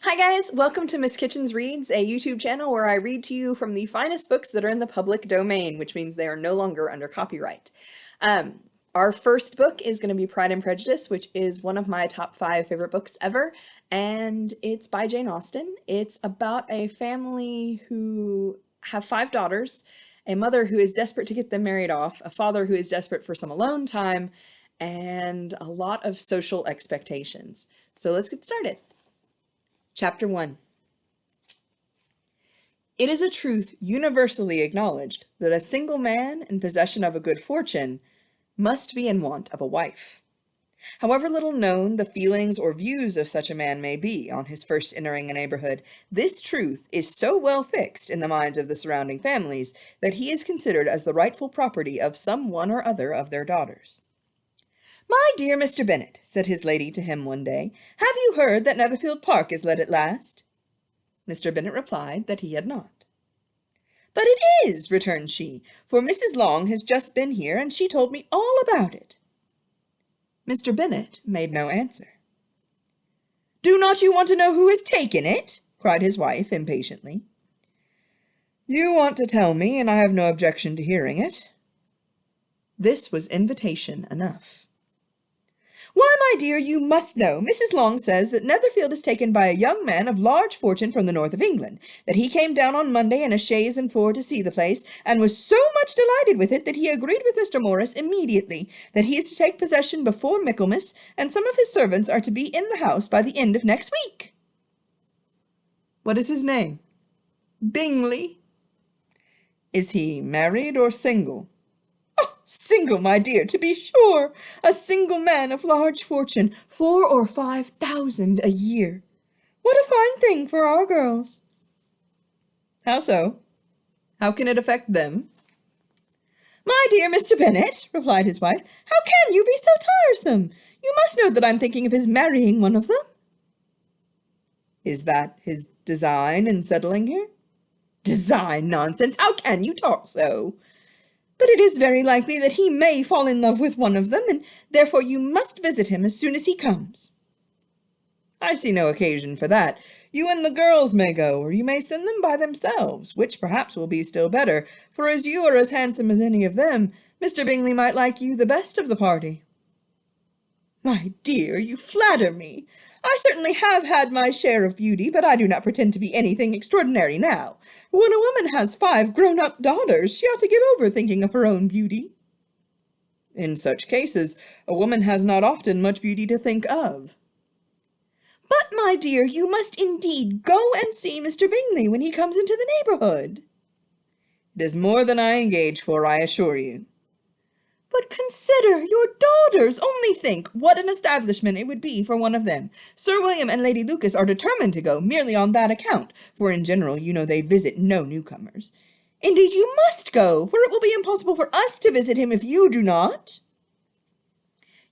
Hi guys, welcome to Miss Kitchen's Reads, a YouTube channel where I read to you from the finest books that are in the public domain, which means they are no longer under copyright. Our first book is going to be Pride and Prejudice, which is one of my top 5 favorite books ever, and it's by Jane Austen. It's about a family who have 5 daughters, a mother who is desperate to get them married off, a father who is desperate for some alone time, and a lot of social expectations. So let's get started. Chapter 1. It is a truth universally acknowledged that a single man in possession of a good fortune must be in want of a wife. However little known the feelings or views of such a man may be on his first entering a neighborhood, this truth is so well fixed in the minds of the surrounding families that he is considered as the rightful property of some one or other of their daughters. "My dear Mr. Bennet," said his lady to him one day, "have you heard that Netherfield Park is let at last?" Mr. Bennet replied that he had not. "But it is," returned she, "for Mrs. Long has just been here, and she told me all about it." Mr. Bennet made no answer. "Do not you want to know who has taken it?" cried his wife impatiently. "You want to tell me, and I have no objection to hearing it." This was invitation enough. "Why, my dear, you must know. Mrs. Long says that Netherfield is taken by a young man of large fortune from the north of England, that he came down on Monday in a chaise and four to see the place, and was so much delighted with it that he agreed with Mr. Morris immediately that he is to take possession before Michaelmas, and some of his servants are to be in the house by the end of next week." "What is his name?" "Bingley." "Is he married or single?" "Oh, single, my dear, to be sure. A single man of large fortune, 4,000 or 5,000 a year. What a fine thing for our girls!" "How so? How can it affect them?" "My dear Mr. Bennet," replied his wife, "how can you be so tiresome? You must know that I'm thinking of his marrying one of them." "Is that his design in settling here?" "Design, nonsense! How can you talk so? But it is very likely that he may fall in love with one of them, and therefore you must visit him as soon as he comes." "I see no occasion for that. You and the girls may go, or you may send them by themselves, which perhaps will be still better, for as you are as handsome as any of them, Mr. Bingley might like you the best of the party." "My dear, you flatter me. I certainly have had my share of beauty, but I do not pretend to be anything extraordinary now. When a woman has 5 grown-up daughters, she ought to give over thinking of her own beauty." "In such cases, a woman has not often much beauty to think of." "But, my dear, you must indeed go and see Mr. Bingley when he comes into the neighborhood." "It is more than I engage for, I assure you." "But consider your daughters. Only think what an establishment it would be for one of them. Sir William and Lady Lucas are determined to go, merely on that account, for in general, you know, they visit no newcomers. Indeed, you must go, for it will be impossible for us to visit him if you do not."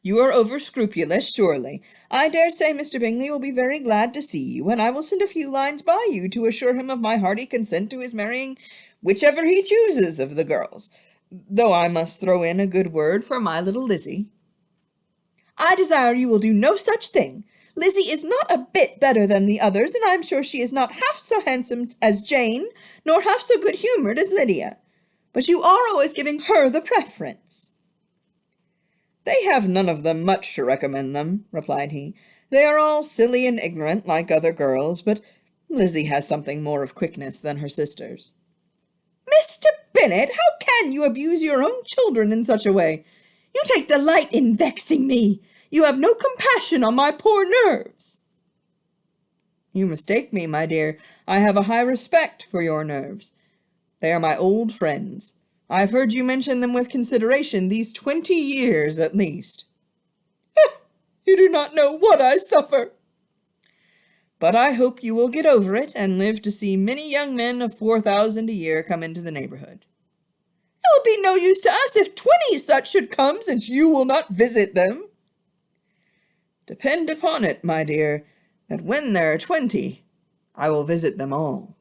"You are over-scrupulous, surely. I dare say Mr. Bingley will be very glad to see you, and I will send a few lines by you to assure him of my hearty consent to his marrying whichever he chooses of the girls, though I must throw in a good word for my little Lizzie." "I desire you will do no such thing. Lizzie is not a bit better than the others, and I am sure she is not half so handsome as Jane, nor half so good-humoured as Lydia. But you are always giving her the preference." "They have none of them much to recommend them," replied he. "They are all silly and ignorant, like other girls, but Lizzie has something more of quickness than her sisters." "Mr. Bennet, how can you abuse your own children in such a way? You take delight in vexing me. You have no compassion on my poor nerves." "You mistake me, my dear. I have a high respect for your nerves. They are my old friends. I have heard you mention them with consideration these 20 years at least." "You do not know what I suffer." "But I hope you will get over it, and live to see many young men of 4,000 a year come into the neighborhood." "It will be no use to us if 20 such should come, since you will not visit them." "Depend upon it, my dear, that when there are 20, I will visit them all."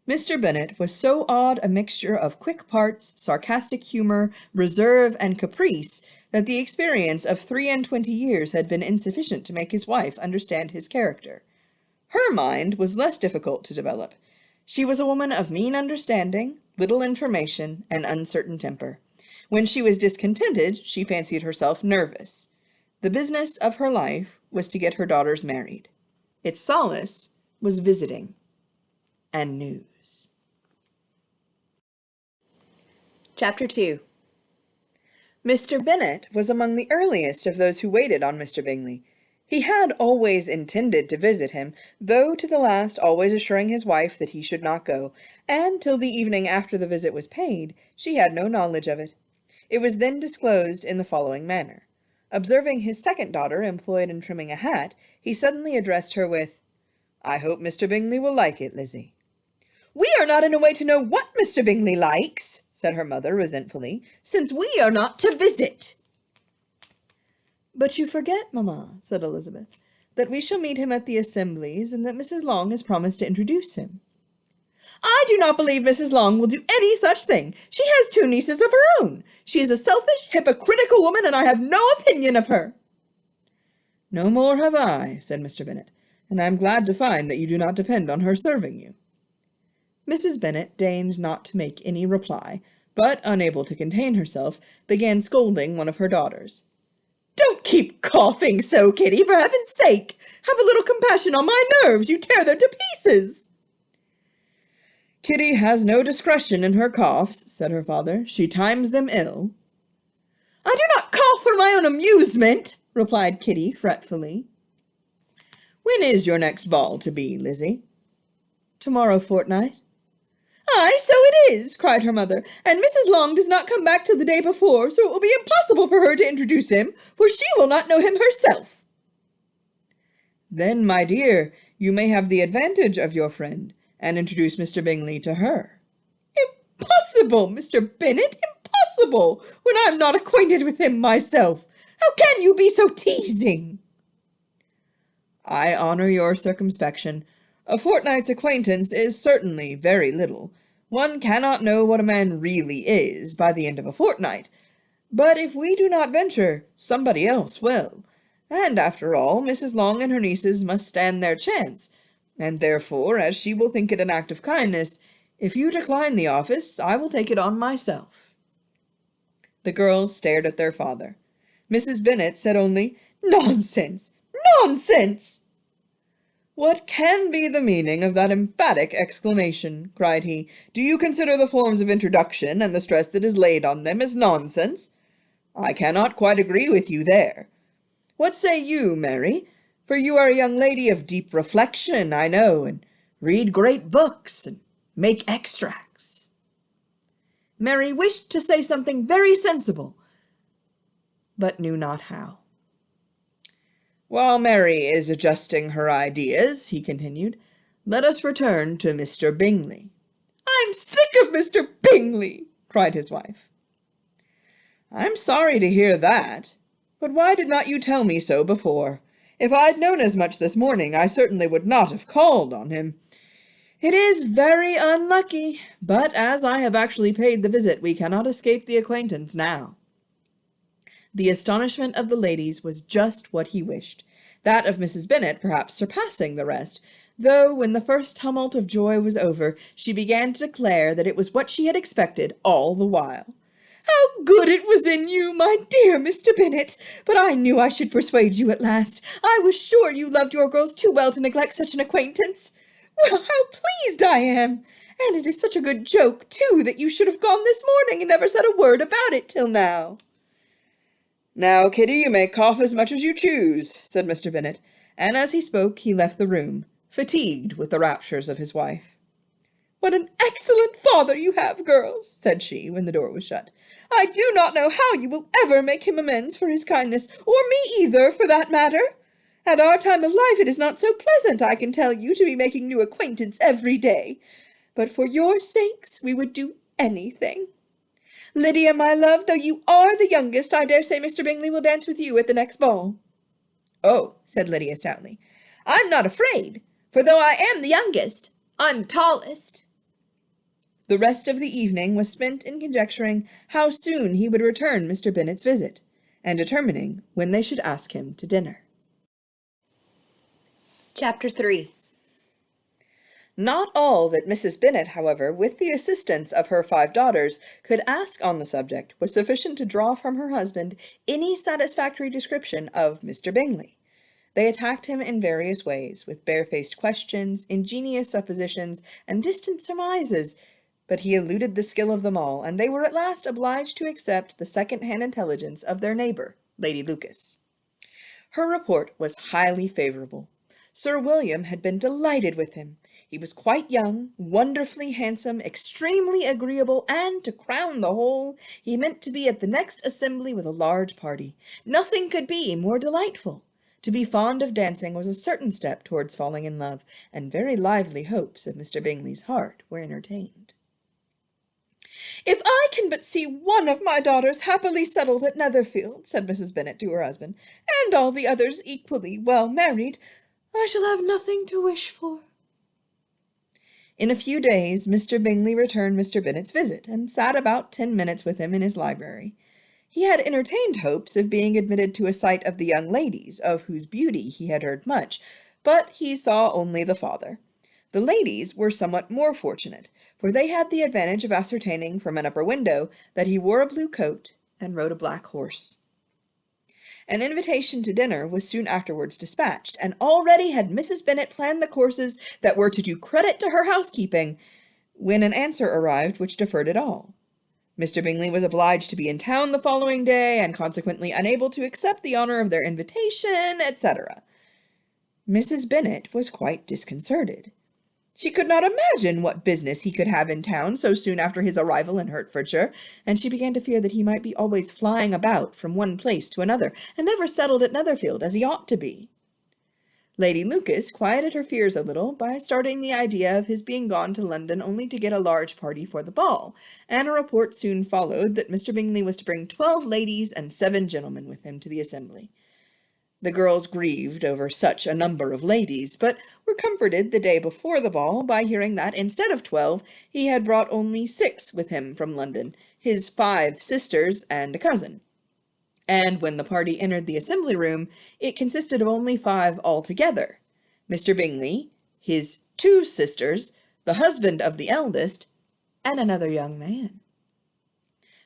Mr. Bennet was so odd a mixture of quick parts, sarcastic humour, reserve, and caprice, that the experience of 23 years had been insufficient to make his wife understand his character. Her mind was less difficult to develop. She was a woman of mean understanding, little information, and uncertain temper. When she was discontented, she fancied herself nervous. The business of her life was to get her daughters married. Its solace was visiting and news. Chapter 2. Mr. Bennet was among the earliest of those who waited on Mr. Bingley. He had always intended to visit him, though to the last always assuring his wife that he should not go, and till the evening after the visit was paid, she had no knowledge of it. It was then disclosed in the following manner. Observing his second daughter employed in trimming a hat, he suddenly addressed her with, "I hope Mr. Bingley will like it, Lizzie." "We are not in a way to know what Mr. Bingley likes," said her mother resentfully, "since we are not to visit." "But you forget, mamma," said Elizabeth, "that we shall meet him at the assemblies, and that Mrs. Long has promised to introduce him." "I do not believe Mrs. Long will do any such thing. She has 2 nieces of her own. She is a selfish, hypocritical woman, and I have no opinion of her." "No more have I," said Mr. Bennet, "and I am glad to find that you do not depend on her serving you." Mrs. Bennet deigned not to make any reply, but, unable to contain herself, began scolding one of her daughters. "Don't keep coughing so, Kitty, for heaven's sake! Have a little compassion on my nerves, you tear them to pieces!" "Kitty has no discretion in her coughs," said her father. "She times them ill." "I do not cough for my own amusement," replied Kitty fretfully. "When is your next ball to be, Lizzie?" "Tomorrow fortnight." "Aye, so it is," cried her mother, "and Mrs. Long does not come back till the day before, so it will be impossible for her to introduce him, for she will not know him herself." "Then, my dear, you may have the advantage of your friend, and introduce Mr. Bingley to her." "Impossible, Mr. Bennet, impossible, when I am not acquainted with him myself. How can you be so teasing?" "I honour your circumspection. A fortnight's acquaintance is certainly very little. One cannot know what a man really is by the end of a fortnight. But if we do not venture, somebody else will. And after all, Mrs. Long and her nieces must stand their chance, and therefore, as she will think it an act of kindness, if you decline the office, I will take it on myself." The girls stared at their father. Mrs. Bennet said only, "Nonsense! Nonsense!" "What can be the meaning of that emphatic exclamation?" cried he. "Do you consider the forms of introduction and the stress that is laid on them as nonsense? I cannot quite agree with you there. What say you, Mary? For you are a young lady of deep reflection, I know, and read great books, and make extracts." Mary wished to say something very sensible, but knew not how. "While Mary is adjusting her ideas," he continued, "let us return to Mr. Bingley." "I'm sick of Mr. Bingley!" cried his wife. "I'm sorry to hear that. But why did not you tell me so before? If I'd known as much this morning, I certainly would not have called on him. It is very unlucky, but as I have actually paid the visit, we cannot escape the acquaintance now." The astonishment of the ladies was just what he wished, that of Mrs. Bennet perhaps surpassing the rest, though when the first tumult of joy was over, she began to declare that it was what she had expected all the while. "How good it was in you, my dear Mr. Bennet! But I knew I should persuade you at last. I was sure you loved your girls too well to neglect such an acquaintance. Well, how pleased I am! And it is such a good joke, too, that you should have gone this morning and never said a word about it till now." "Now, Kitty, you may cough as much as you choose," said Mr. Bennet, and as he spoke he left the room, fatigued with the raptures of his wife. "What an excellent father you have, girls," said she, when the door was shut. "I do not know how you will ever make him amends for his kindness, or me either, for that matter. At our time of life it is not so pleasant, I can tell you, to be making new acquaintance every day. But for your sakes we would do anything. Lydia, my love, though you are the youngest, I dare say Mr. Bingley will dance with you at the next ball." "Oh," said Lydia stoutly, "I'm not afraid, for though I am the youngest, I'm the tallest." The rest of the evening was spent in conjecturing how soon he would return Mr. Bennet's visit, and determining when they should ask him to dinner. Chapter 3. Not all that Mrs. Bennet, however, with the assistance of her 5 daughters, could ask on the subject was sufficient to draw from her husband any satisfactory description of Mr. Bingley. They attacked him in various ways, with barefaced questions, ingenious suppositions, and distant surmises, but he eluded the skill of them all, and they were at last obliged to accept the second-hand intelligence of their neighbour, Lady Lucas. Her report was highly favourable. Sir William had been delighted with him. He was quite young, wonderfully handsome, extremely agreeable, and, to crown the whole, he meant to be at the next assembly with a large party. Nothing could be more delightful. To be fond of dancing was a certain step towards falling in love, and very lively hopes of Mr. Bingley's heart were entertained. "If I can but see one of my daughters happily settled at Netherfield," said Mrs. Bennet to her husband, "and all the others equally well married, I shall have nothing to wish for." In a few days Mr. Bingley returned Mr. Bennet's visit, and sat about 10 minutes with him in his library. He had entertained hopes of being admitted to a sight of the young ladies, of whose beauty he had heard much, but he saw only the father. The ladies were somewhat more fortunate, for they had the advantage of ascertaining from an upper window that he wore a blue coat and rode a black horse. An invitation to dinner was soon afterwards dispatched, and already had Mrs. Bennet planned the courses that were to do credit to her housekeeping, when an answer arrived which deferred it all. Mr. Bingley was obliged to be in town the following day, and consequently unable to accept the honour of their invitation, etc. Mrs. Bennet was quite disconcerted. She could not imagine what business he could have in town so soon after his arrival in Hertfordshire, and she began to fear that he might be always flying about from one place to another, and never settled at Netherfield as he ought to be. Lady Lucas quieted her fears a little by starting the idea of his being gone to London only to get a large party for the ball, and a report soon followed that Mr. Bingley was to bring 12 ladies and 7 gentlemen with him to the assembly. The girls grieved over such a number of ladies, but were comforted the day before the ball by hearing that, instead of 12, he had brought only 6 with him from London, his 5 sisters and a cousin. And when the party entered the assembly room, it consisted of only 5 altogether: Mr. Bingley, his 2 sisters, the husband of the eldest, and another young man.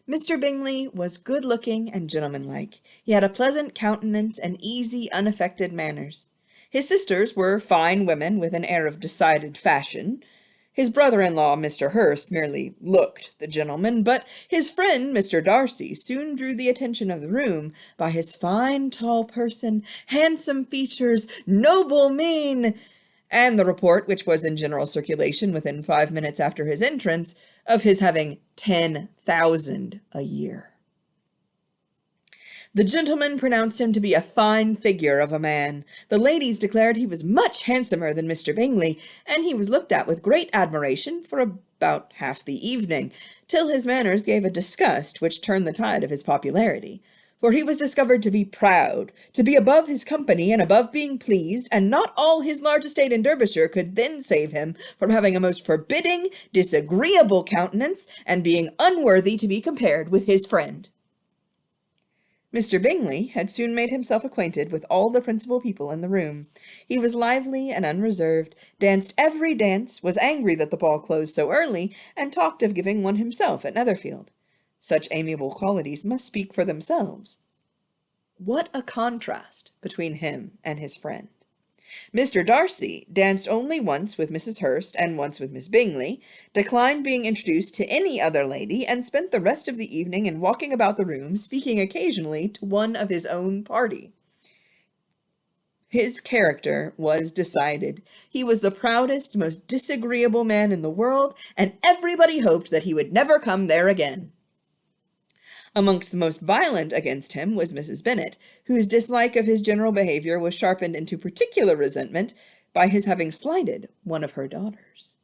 Mr. Bingley was good-looking and gentlemanlike. He had a pleasant countenance and easy, unaffected manners. His sisters were fine women with an air of decided fashion. His brother-in-law, Mr. Hurst, merely looked the gentleman, but his friend, Mr. Darcy, soon drew the attention of the room by his fine tall person, handsome features, noble mien, and the report, which was in general circulation within 5 minutes after his entrance, of his having 10,000 a year. The gentlemen pronounced him to be a fine figure of a man. The ladies declared he was much handsomer than Mr. Bingley, and he was looked at with great admiration for about half the evening, till his manners gave a disgust which turned the tide of his popularity. For he was discovered to be proud, to be above his company and above being pleased, and not all his large estate in Derbyshire could then save him from having a most forbidding, disagreeable countenance, and being unworthy to be compared with his friend. Mr. Bingley had soon made himself acquainted with all the principal people in the room. He was lively and unreserved, danced every dance, was angry that the ball closed so early, and talked of giving one himself at Netherfield. Such amiable qualities must speak for themselves. What a contrast between him and his friend! Mr. Darcy danced only once with Mrs. Hurst and once with Miss Bingley, declined being introduced to any other lady, and spent the rest of the evening in walking about the room, speaking occasionally to one of his own party. His character was decided. He was the proudest, most disagreeable man in the world, and everybody hoped that he would never come there again. Amongst the most violent against him was Mrs. Bennet, whose dislike of his general behaviour was sharpened into particular resentment by his having slighted one of her daughters.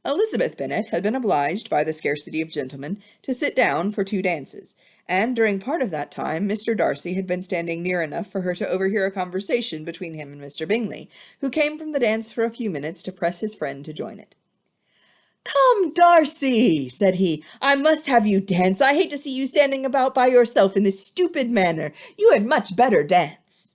Elizabeth Bennet had been obliged, by the scarcity of gentlemen, to sit down for 2 dances, and during part of that time Mr. Darcy had been standing near enough for her to overhear a conversation between him and Mr. Bingley, who came from the dance for a few minutes to press his friend to join it. "Come, Darcy," said he, "I must have you dance. I hate to see you standing about by yourself in this stupid manner. You had much better dance."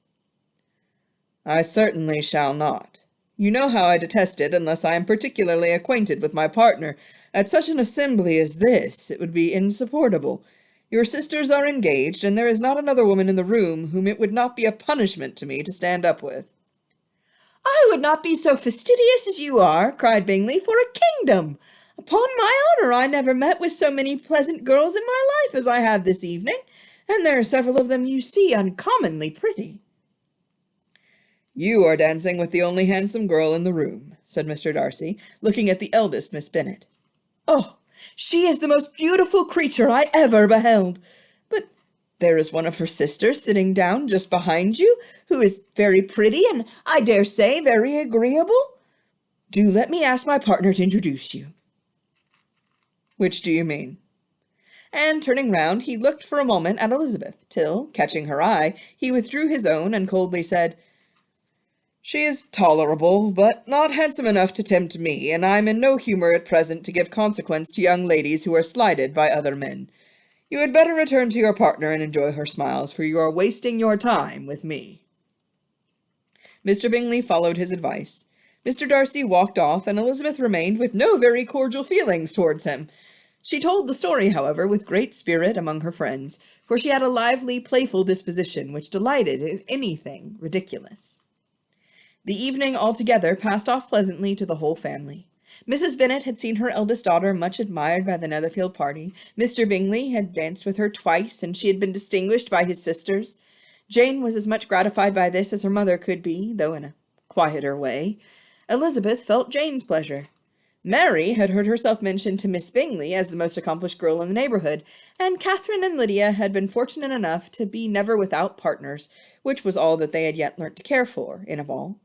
"I certainly shall not. You know how I detest it unless I am particularly acquainted with my partner. At such an assembly as this, it would be insupportable. Your sisters are engaged, and there is not another woman in the room whom it would not be a punishment to me to stand up with." "I would not be so fastidious as you are," cried Bingley, "for a kingdom. Upon my honour, I never met with so many pleasant girls in my life as I have this evening, and there are several of them you see uncommonly pretty." "You are dancing with the only handsome girl in the room," said Mr. Darcy, looking at the eldest Miss Bennet. "Oh, she is the most beautiful creature I ever beheld. But there is one of her sisters sitting down just behind you, who is very pretty, and I dare say very agreeable. Do let me ask my partner to introduce you." "Which do you mean?" And turning round, he looked for a moment at Elizabeth, till, catching her eye, he withdrew his own, and coldly said, "She is tolerable, but not handsome enough to tempt me, and I am in no humour at present to give consequence to young ladies who are slighted by other men. You had better return to your partner and enjoy her smiles, for you are wasting your time with me." Mr. Bingley followed his advice. Mr. Darcy walked off, and Elizabeth remained with no very cordial feelings towards him. She told the story, however, with great spirit among her friends, for she had a lively, playful disposition, which delighted in anything ridiculous. The evening altogether passed off pleasantly to the whole family. Mrs. Bennet had seen her eldest daughter much admired by the Netherfield party. Mr. Bingley had danced with her twice, and she had been distinguished by his sisters. Jane was as much gratified by this as her mother could be, though in a quieter way. Elizabeth felt Jane's pleasure. Mary had heard herself mentioned to Miss Bingley as the most accomplished girl in the neighbourhood, and Catherine and Lydia had been fortunate enough to be never without partners, which was all that they had yet learnt to care for in a ball.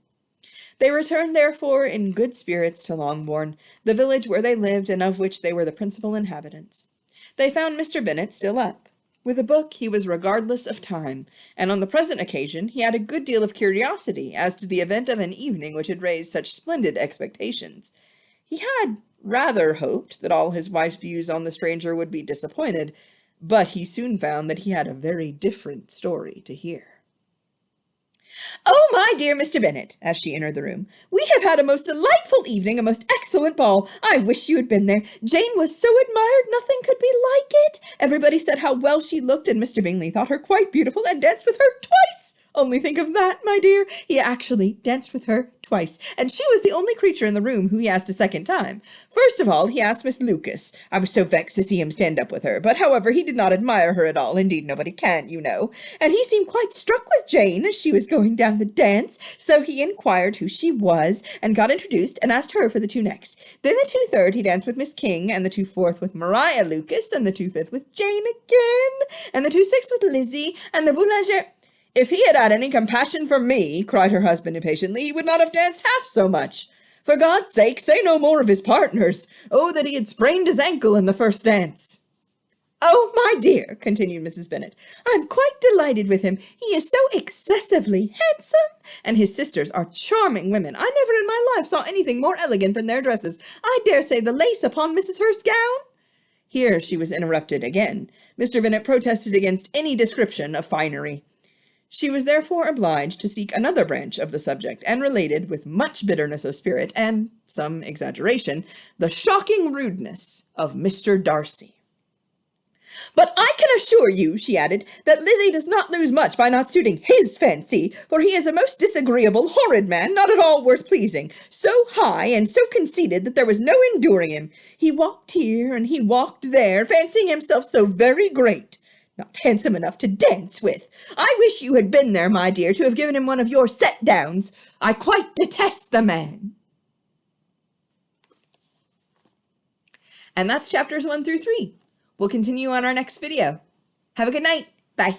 They returned, therefore, in good spirits to Longbourn, the village where they lived and of which they were the principal inhabitants. They found Mr. Bennet still up. With a book he was regardless of time, and on the present occasion he had a good deal of curiosity as to the event of an evening which had raised such splendid expectations. He had rather hoped that all his wife's views on the stranger would be disappointed, but he soon found that he had a very different story to hear. "Oh, my dear Mr. Bennet," as she entered the room, "we have had a most delightful evening, a most excellent ball. I wish you had been there. Jane was so admired, nothing could be like it. Everybody said how well she looked, and Mr. Bingley thought her quite beautiful, and danced with her twice. Only think of that, my dear. He actually danced with her twice, and she was the only creature in the room who he asked a second time. First of all, he asked Miss Lucas. I was so vexed to see him stand up with her, but however, he did not admire her at all. Indeed, nobody can, you know. And he seemed quite struck with Jane as she was going down the dance, so he inquired who she was, and got introduced, and asked her for the two next. Then the 2/3 he danced with Miss King, and the 2/4 with Maria Lucas, and the 2/5 with Jane again, and the 2/6 with Lizzie, and the Boulanger—" "If he had had any compassion for me," cried her husband impatiently, "he would not have danced half so much. For God's sake, say no more of his partners. Oh, that he had sprained his ankle in the first dance." "Oh, my dear," continued Mrs. Bennet, "I'm quite delighted with him. He is so excessively handsome, and his sisters are charming women. I never in my life saw anything more elegant than their dresses. I dare say the lace upon Mrs. Hurst's gown—" Here she was interrupted again. Mr. Bennet protested against any description of finery. She was therefore obliged to seek another branch of the subject, and related, with much bitterness of spirit, and some exaggeration, the shocking rudeness of Mr. Darcy. "But I can assure you," she added, "that Lizzie does not lose much by not suiting his fancy, for he is a most disagreeable, horrid man, not at all worth pleasing, so high and so conceited that there was no enduring him. He walked here, and he walked there, fancying himself so very great. Not handsome enough to dance with. I wish you had been there, my dear, to have given him one of your set-downs. I quite detest the man." And that's chapters 1 through 3. We'll continue on our next video. Have a good night. Bye.